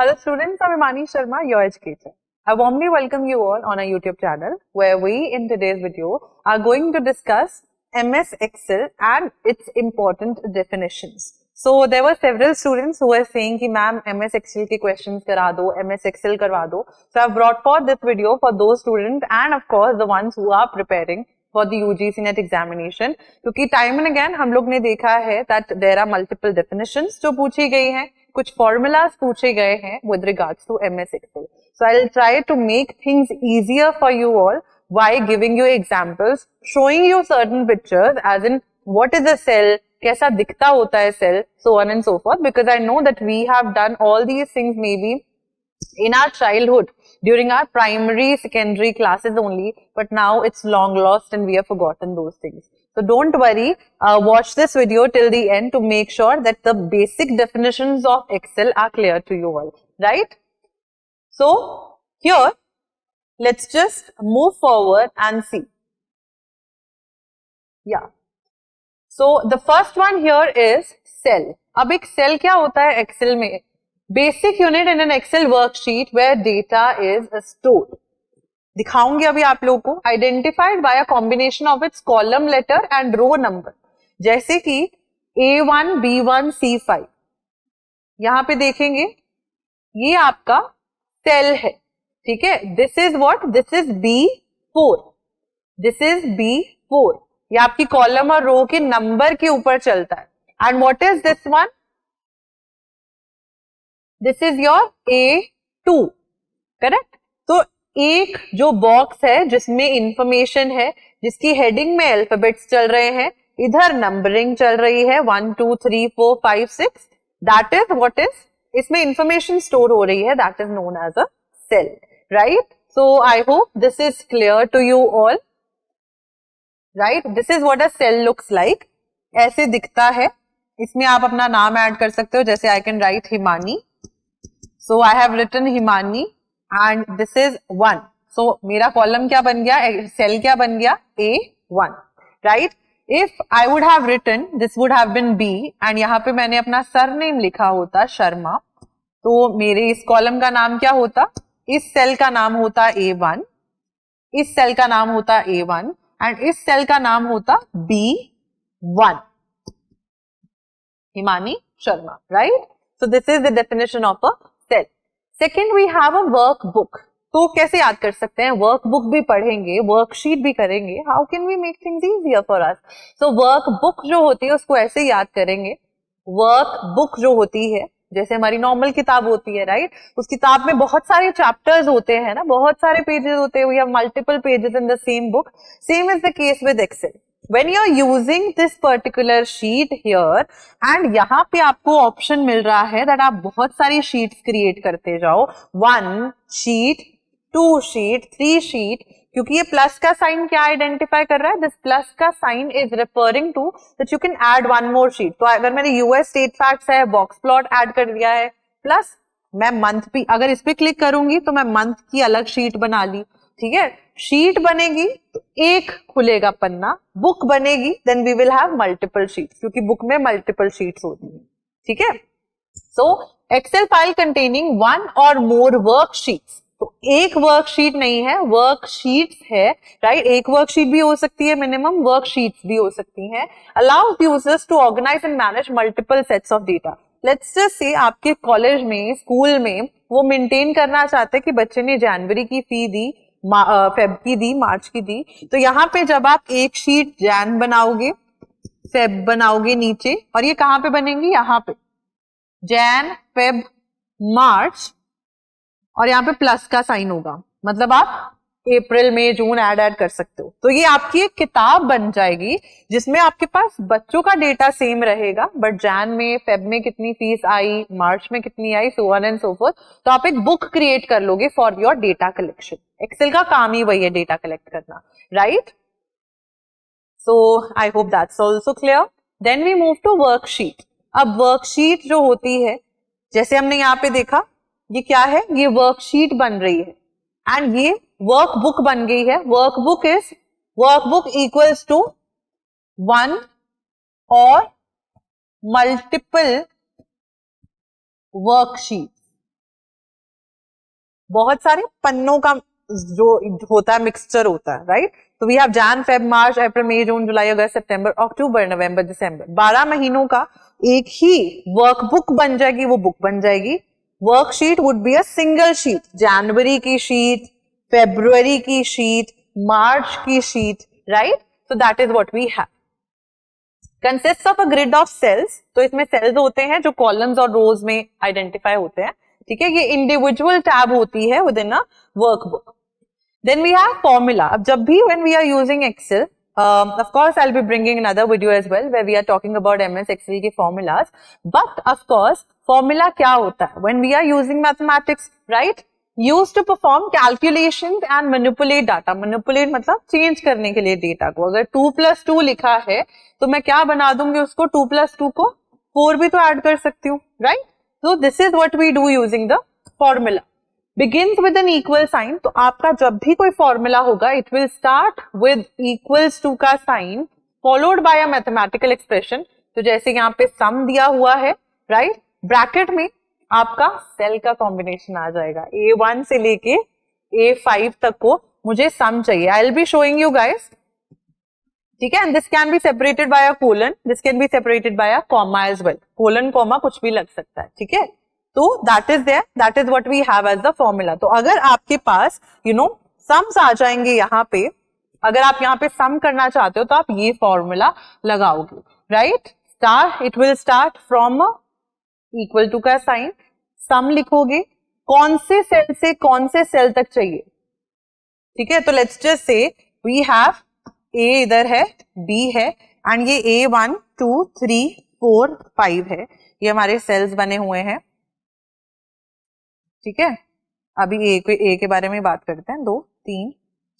Hello students, I'm Imani Sharma, your educator. I warmly welcome you all on our YouTube channel where we in today's video are going to discuss MS Excel and its important definitions. So there were several students who were saying कि ma'am MS Excel के questions करा दो, MS Excel करवा दो. So I've brought forth this video for those students and of course the ones who are preparing for the UGC NET examination. क्योंकि time and again हम लोग ने देखा है that there are multiple definitions जो पूछी गई हैं, कुछ formulas पूछे गए हैं with regards to MS Excel. So I'll try to make things easier for you all by giving you examples, showing you certain pictures as in what is a cell, कैसा दिखता होता है cell, so on and so forth, because I know that we have done all these things maybe in our childhood during our primary secondary classes only, but now it's long lost and we have forgotten those things. So don't worry, watch this video till the end to make sure that the basic definitions of Excel are clear to you all, right? So here let's just move forward and see. Yeah. So the first one here is cell. अब एक cell क्या होता है Excel में? Basic unit in an Excel worksheet where data is stored. दिखाऊंगी अभी आप लोगों को. Identified by a combination of its column letter and row number. जैसे कि A1, B1, C5. यहाँ पे देखेंगे ये आपका सेल है, ठीक है. This is what? This is B4. This is B4. ये आपकी कॉलम और रो के नंबर के ऊपर चलता है. And what is this one? This is your A2, correct. तो एक जो बॉक्स है जिसमें इंफॉर्मेशन है, जिसकी हेडिंग में अल्फाबेट्स चल रहे हैं, इधर नंबरिंग चल रही है 1 2 3 4 5 6, दैट इज व्हाट इज, इसमें इंफॉर्मेशन स्टोर हो रही है, that is known as a cell, right. So I hope this is clear to you all, right. This is what a cell looks like. ऐसे दिखता है. इसमें आप अपना नाम ऐड कर सकते हो, जैसे I can write Himani. So I have written Himani and this is 1. So मेरा कॉलम क्या बन गया, सेल क्या बन गया, A1, right? If I would have written, this would have been B and यहाँ पे मैंने अपना सरनेम लिखा होता शर्मा, तो मेरे इस कॉलम का नाम क्या होता, इस सेल का नाम होता A1, इस सेल का नाम होता A1 एंड इस सेल का नाम होता B1, Himani Sharma, right? So this is the definition of a cell. Second, we have a workbook. तो कैसे याद कर सकते हैं, वर्कबुक भी पढ़ेंगे, वर्कशीट भी करेंगे. How can we make things easier for us. So workbook जो होती है उसको ऐसे याद करेंगे. वर्कबुक जो होती है जैसे हमारी नॉर्मल किताब होती है, राइट. उस किताब में बहुत सारे चैप्टर्स होते हैं ना, बहुत सारे पेजेस होते हैं. We have multiple pages in the same book. Same is the case with Excel. When you are using this particular sheet here and यहाँ पे आपको ऑप्शन मिल रहा है that आप बहुत सारी शीट्स क्रिएट करते जाओ, 1 शीट, 2 शीट, 3 शीट, क्योंकि ये प्लस का साइन क्या आइडेंटिफाई कर रहा है, दिस प्लस का sign is referring to that you can add 1 more sheet. तो अगर मैंने यूएस स्टेट फैक्ट्स है, बॉक्स प्लॉट ऐड कर दिया है, प्लस मैं मंथ भी अगर इस पे क्लिक करूंगी तो मैं मंथ की अलग शीट बना ली, ठीक है. शीट बनेगी तो एक खुलेगा पन्ना, बुक बनेगी then we will have multiple sheets, क्योंकि बुक में मल्टीपल शीट्स होती है, ठीक है. सो एक्सेल फाइल कंटेनिंग 1 और मोर वर्कशीट्स. तो एक वर्कशीट नहीं है, वर्कशीट्स है, राइट. एक वर्कशीट भी हो सकती है, मिनिमम वर्कशीट्स भी हो सकती हैं. Allows users to organize and manage multiple sets of data. Let's just say आपके कॉलेज में, स्कूल में वो मेंटेन करना चाहते हैं कि बच्चे ने जनवरी की फी दी, फेब की दी, मार्च की दी, तो यहाँ पे जब आप एक शीट जैन बनाओगे, फेब बनाओगे नीचे, और ये कहाँ पे बनेंगी, यहाँ पे जैन, फेब, मार्च, और यहाँ पे प्लस का साइन होगा, मतलब आप अप्रैल, मई, जून ऐड कर सकते हो. तो ये आपकी एक किताब बन जाएगी जिसमें आपके पास बच्चों का डेटा सेम रहेगा, बट जैन में, फेब में कितनी फीस आई, मार्च में कितनी आई, so on and so forth. तो आप एक बुक क्रिएट कर लोगे for your data collection. Excel का काम ही वही है, डेटा कलेक्ट करना, right. So I hope that's also clear. Then we move to worksheet. अब वर्कशीट जो होती है, जैसे हमने यहाँ पे देखा, ये क्या है, ये वर्कशीट बन रही है एंड ये वर्कबुक बन गई है. वर्कबुक इक्वल्स टू 1 और मल्टीपल वर्कशीट. बहुत सारे पन्नों का जो होता है मिक्सचर होता है, राइट? तो वी हैव जैन, फेब, मार्च, अप्रैल, मई, जून, जुलाई, अगस्त, सितंबर, अक्टूबर, नवंबर, दिसंबर, 12 महीनों का एक ही वर्कबुक बन जाएगी, वो बुक बन जाएगी. Worksheet would be a single sheet. जनवरी की शीट, फेब्रुअरी की शीट, मार्च की sheet, right? So that is what we have. Consist of a grid of cells. तो इसमें सेल्स होते हैं जो कॉलम्स और रोज में आइडेंटिफाई होते हैं, ठीक है? ये इंडिविजुअल टैब होती है with in a workbook. Then we have formula. अब जब भी when we are using Excel, of course I'll be bringing another video as well where we are talking about MS Excel के formulas. But of course formula क्या होता है? When we are using mathematics, right? Used to perform calculations and manipulate data. Manipulate मतलब change करने के लिए data को. अगर 2+2 लिखा है तो मैं क्या बना दूंगी उसको, 2+2 को 4 भी तो add कर सकती हूँ, right? So this is what we do using the formula. Begins with an equal sign. तो आपका जब भी कोई फॉर्मूला होगा it will start with equals to का sign followed by a mathematical expression. तो जैसे यहाँ पे सम दिया हुआ है, राइट? ब्रैकेट में आपका सेल का कॉम्बिनेशन आ जाएगा. A1 से लेके A5 तक को मुझे सम चाहिए. I will be showing you guys, ठीक है? And this can be separated by a colon, this can be separated by a comma as well. Colon comma कुछ भी लग सकता है, ठीक है? तो that is there, that is what we have as the formula. तो अगर आपके पास सम्स आ जाएंगे यहाँ पे, अगर आप यहाँ पे सम करना चाहते हो तो आप ये फॉर्मूला लगाओगे, right? Star, it will start from equal to का साइन, सम लिखोगे, कौन से सेल से कौन से सेल तक चाहिए, ठीक है? तो let's just say we have A इधर है, बी है, एंड ये A1 2 3 4 5 है. ये हमारे सेल्स बने हुए हैं, ठीक है? अभी ए के बारे में बात करते हैं. 2 3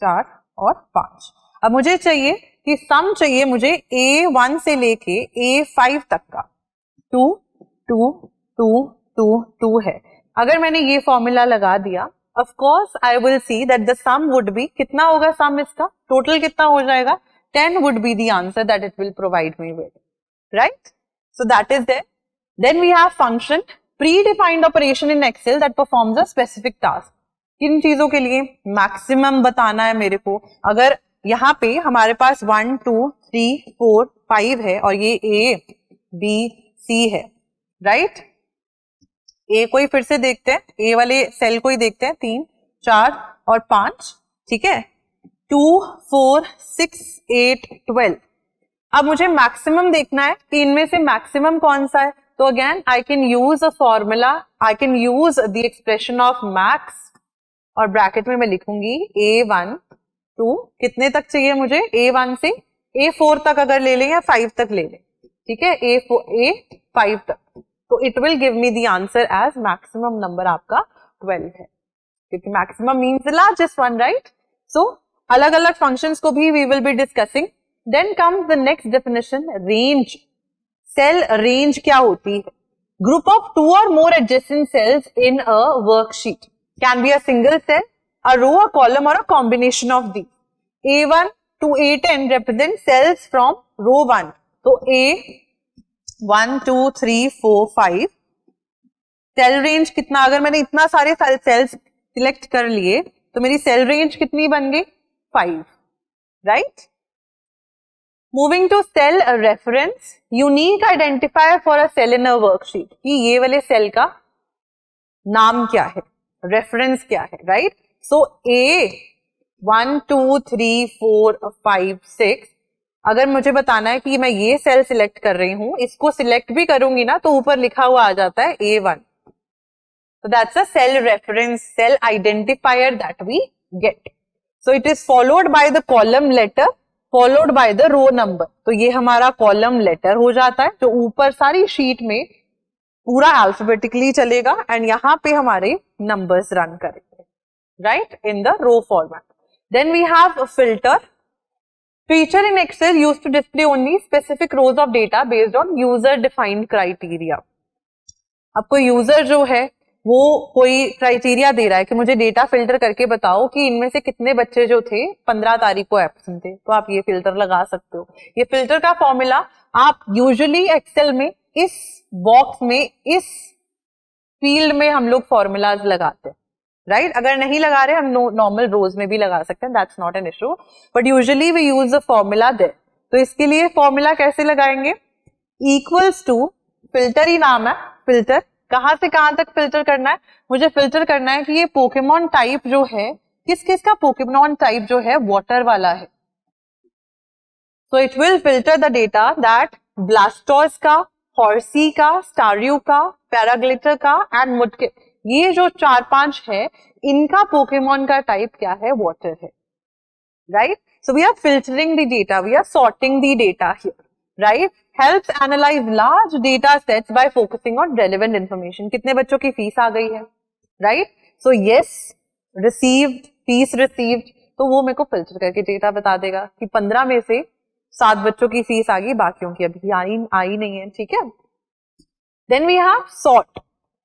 4 और 5. अब मुझे चाहिए कि सम चाहिए मुझे A1 से लेके A5 तक का. 2 2 2 2 2 है. अगर मैंने ये फॉर्मूला लगा दिया, of course I will see that the sum would be, कितना होगा सम इसका, टोटल कितना हो जाएगा, 10 would be the answer that it will provide me with, right? So that is there. Then we have function, predefined operation in Excel that performs a specific task. किन चीजों के लिए? मैक्सिमम बताना है मेरे को. अगर यहाँ पे हमारे पास 1 2 3 4 5 है और ये A B C है, राइट? A को ही फिर से देखते हैं, A वाले सेल को ही देखते हैं. 3 4 और 5, ठीक है? 2 4 6 8 12. अब मुझे मैक्सिमम देखना है कि इनमें से मैक्सिमम कौन सा है. तो again I can use a formula, I can use the expression of max, और ब्रैकेट में मैं लिखूंगी A1 2, कितने तक चाहिए मुझे, A1 से A4 तक अगर ले लें या 5 तक ले लें, ठीक है? A5 तक. तो it will give me the answer as maximum number आपका 12 है, क्योंकि maximum means the largest one, right? So अलग अलग फंक्शंस को भी we will be discussing. Then comes the next definition, range. Cell range क्या होती है? Group of 2 or more adjacent cells in a worksheet. Can be a single cell, a row, a column, or a combination of these. A1 to A10 represent cells from row 1. तो A1 2 3 4 5. Cell range कितना? अगर मैंने इतना सारे cells select कर लिए तो मेरी सेल रेंज कितनी बन गई? 5, right? Moving to cell reference, unique identifier for a cell in a worksheet. कि ये वाले सेल का नाम क्या है, रेफरेंस क्या है, राइट? सो A1 2 3 4 5 6, अगर मुझे बताना है कि मैं ये सेल सिलेक्ट कर रही हूं, इसको सिलेक्ट भी करूंगी ना तो ऊपर लिखा हुआ आ जाता है A1. So that's a cell reference, cell identifier that we get. So it is followed by the column letter followed by the row number. तो ये हमारा कॉलम लेटर हो जाता है जो ऊपर सारी शीट में पूरा अल्फाबेटिकली चलेगा एंड यहाँ पे हमारे नंबर्स रन करेंगे, right? In the row format. Then we have filter. Feature in Excel used to display only specific rows of data based on user defined criteria. अब कोई यूजर जो है वो कोई क्राइटेरिया दे रहा है कि मुझे डेटा फिल्टर करके बताओ कि इनमें से कितने बच्चे जो थे 15 तारीख को एब्सेंट थे, तो आप ये फिल्टर लगा सकते हो. ये फिल्टर का फॉर्मूला आप यूजुअली एक्सेल में इस बॉक्स में, इस फील्ड में हम लोग फॉर्मूलाज लगाते हैं, राइट अगर नहीं लगा रहे हम नॉर्मल रोज में भी लगा सकते हैं, that's not an issue, but usually we use the formula there. तो इसके लिए फॉर्मूला कैसे लगाएंगे, इक्वल्स टू, फिल्टर ही नाम है, फिल्टर कहां से कहां तक फिल्टर करना है, मुझे फिल्टर करना है कि ये पोकेमॉन टाइप जो है किस किस का पोकेमॉन टाइप जो है वाटर वाला है। So it will filter the data that ब्लास्टोस का, हॉर्सी का, स्टार्यू का, पैराग्लिटर का एंड मुडकिप, ये जो 4-5 है इनका पोकेमॉन का टाइप क्या है, वाटर है, right. So we are filtering the data, we are sorting the data here, right. Helps analyze large data sets by focusing on relevant information. कितने बच्चों की फीस आ गई है, right. So yes received, fees received, तो वो मेरे को फिल्टर करके डेटा बता देगा कि 15 में से 7 बच्चों की फीस आ गई, बाकियों की अभी आई नहीं है, ठीक है। Then we have sort,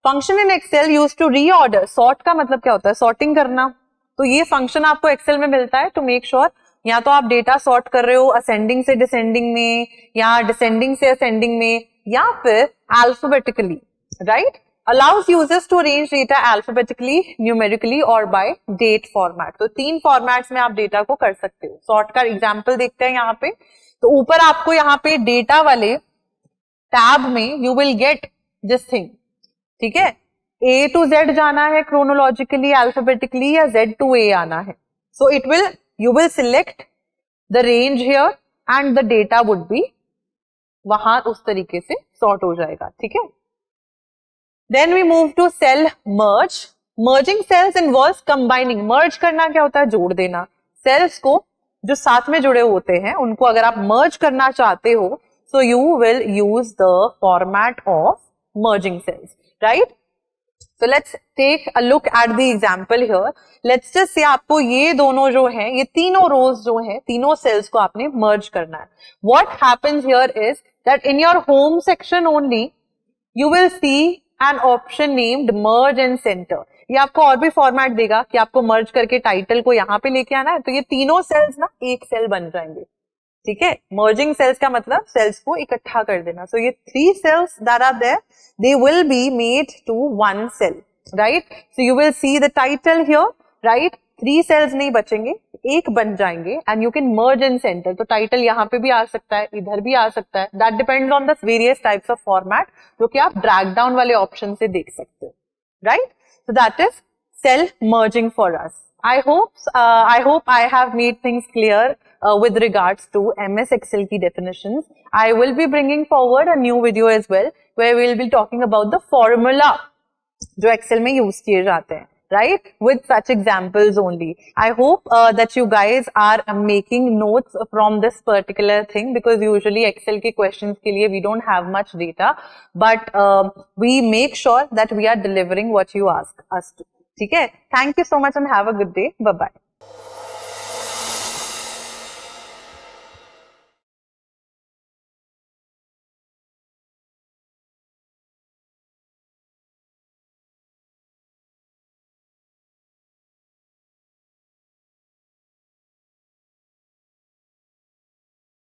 function in Excel used to reorder. Sort का मतलब क्या होता है, सॉर्टिंग करना। तो ये फंक्शन आपको एक्सेल में मिलता है टू मेक श्योर या तो आप डेटा सॉर्ट कर रहे हो असेंडिंग से डिसेंडिंग में, या डिसेंडिंग से असेंडिंग में, या फिर alphabetically, right. allows users to arrange data alphabetically, numerically और by date format। तो 3 फॉर्मेट्स में आप डेटा को कर सकते हो। सॉर्ट का एग्जांपल देखते हैं यहाँ पे। तो ऊपर आपको यहाँ पे डेटा वाले टैब में you will get this thing, ठीक है। A to Z जाना है क्रोनोलॉजिकली अल्फाबेटिकली, या Z to A आना है। So it will, you will select the range here and the data would be वहां उस तरीके से सॉर्ट हो जाएगा, ठीक है। Then we move to cell merge. Merging cells involves combining. Merge करना क्या होता है, जोड़ देना। Cells को जो साथ में जुड़े होते हैं उनको अगर आप merge करना चाहते हो, so you will use the format of merging cells, right? So let's take a look at the example here. Let's just say आपको ये दोनों जो हैं, ये तीनों rows जो हैं, तीनों cells को आपने merge करना है। What happens here is that in your home section only, you will see an option named merge and center। ये आपको और भी फॉर्मेट देगा कि आपको मर्ज करके टाइटल को यहाँ पे लेके आना है, तो ये तीनों सेल्स ना एक सेल बन जाएंगे, ठीक है। मर्जिंग सेल्स का मतलब सेल्स को इकट्ठा कर देना। सो ये 3 cells that are there, they will be made to 1 cell, right? So you will see the title here, right? 3 cells नहीं बचेंगे, एक बन जाएंगे and you can merge in centre. तो टाइटल यहाँ पे भी आ सकता है, इधर भी आ सकता है, that depends on the various types of format जो कि आप ड्रैग डाउन वाले ऑप्शन से देख सकते हो, right. So that is cell merging for us. I hope I have made things clear with regards to MS Excel की definitions. I will be bringing forward a new video as well where we will be talking about the formula जो Excel में use किए जाते हैं, right? With such examples only. I hope that you guys are making notes from this particular thing because usually Excel के questions के लिए we don't have much data, but we make sure that we are delivering what you ask us to. ठीक है? Thank you so much and have a good day. Bye bye.